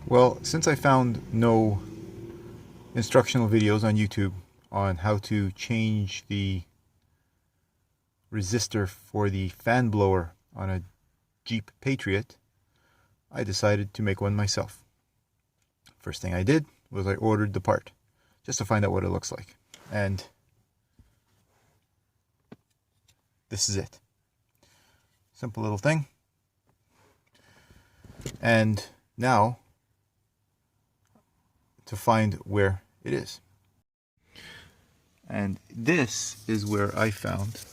Well, since I found no instructional videos on YouTube on how to change the resistor for the fan blower on a Jeep Patriot, I decided to make one myself. First thing I did was I ordered the part just to find out what it looks like. And this is it. Simple little thing. And now to find where it is. And this is where I found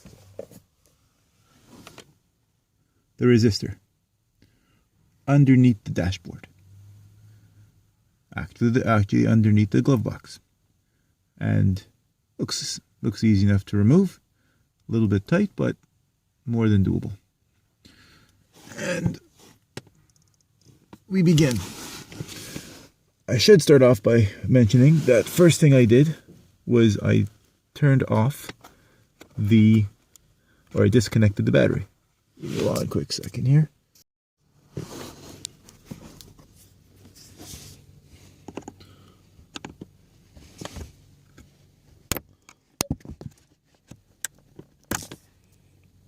the resistor underneath the dashboard. Actually underneath the glove box. And looks easy enough to remove. A little bit tight, but more than doable. And we begin. I should start off by mentioning that first thing I did was I turned off I disconnected the battery. Hold on a quick second here.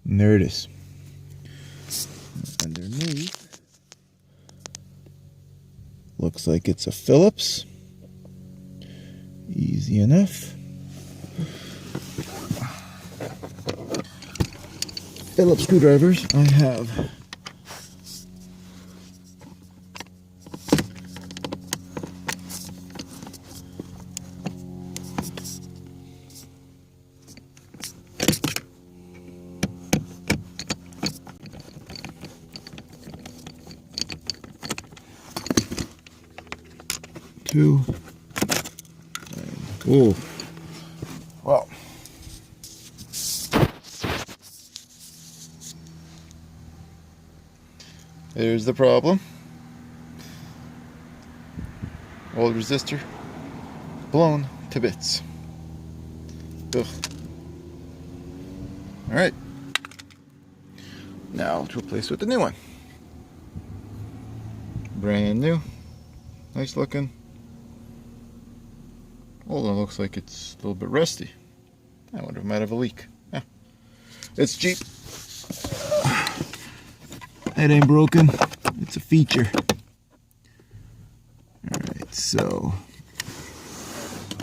And there it is. Underneath, looks like it's a Phillips. Easy enough. Phillips screwdrivers. I have two. Oh, well. There's the problem. Old resistor blown to bits. Ugh. All right. Now to replace with the new one. Brand new. Nice looking. Although it looks like it's a little bit rusty. I wonder if it might have a leak. Yeah. It's Jeep. It ain't broken. It's a feature. Alright, so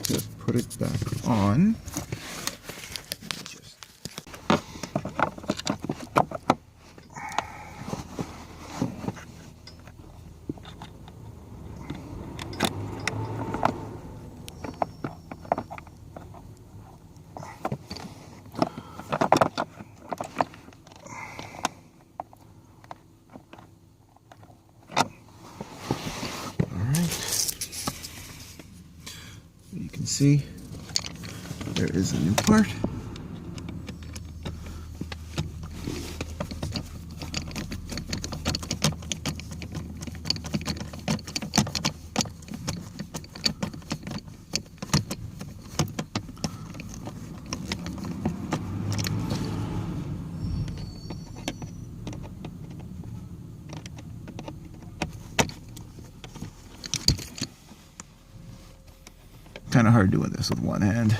to put it back on. You can see there is a new part. Kind of hard doing this with one hand.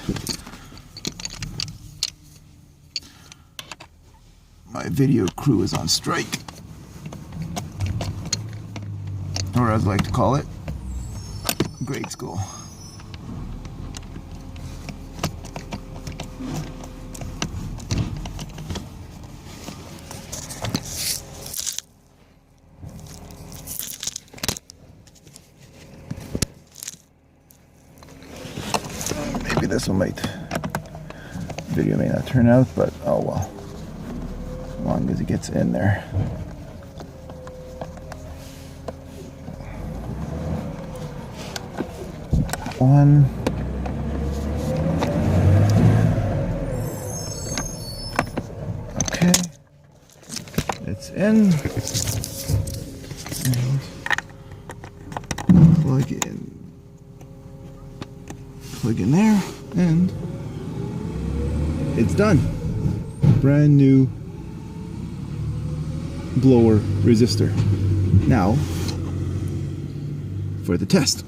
My video crew is on strike, or as I like to call it, grade school. This one video may not turn out, but oh well, as long as it gets in there. One. Okay, it's in. And plug in there. And it's done. Brand new blower resistor. Now for the test.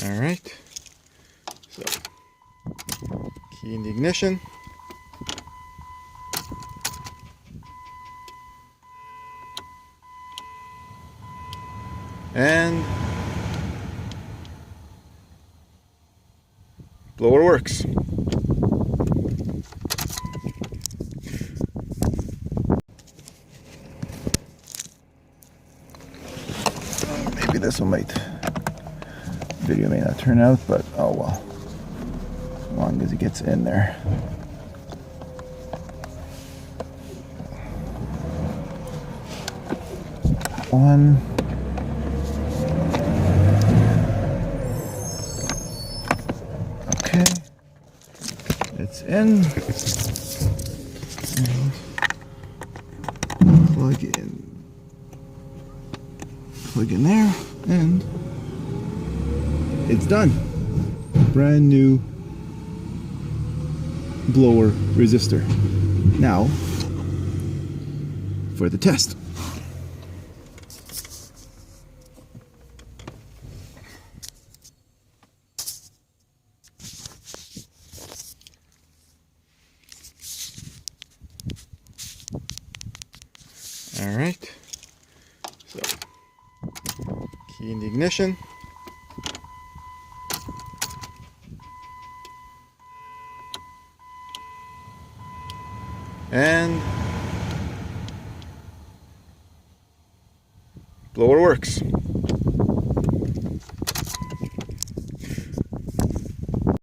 All right, so key in the ignition. And blower works. Maybe this one video may not turn out, but oh well, as long as it gets in there. One. Okay, it's in. And plug in there, and it's done. Brand new blower resistor. Now for the test. All right, so key in the ignition. And blower works.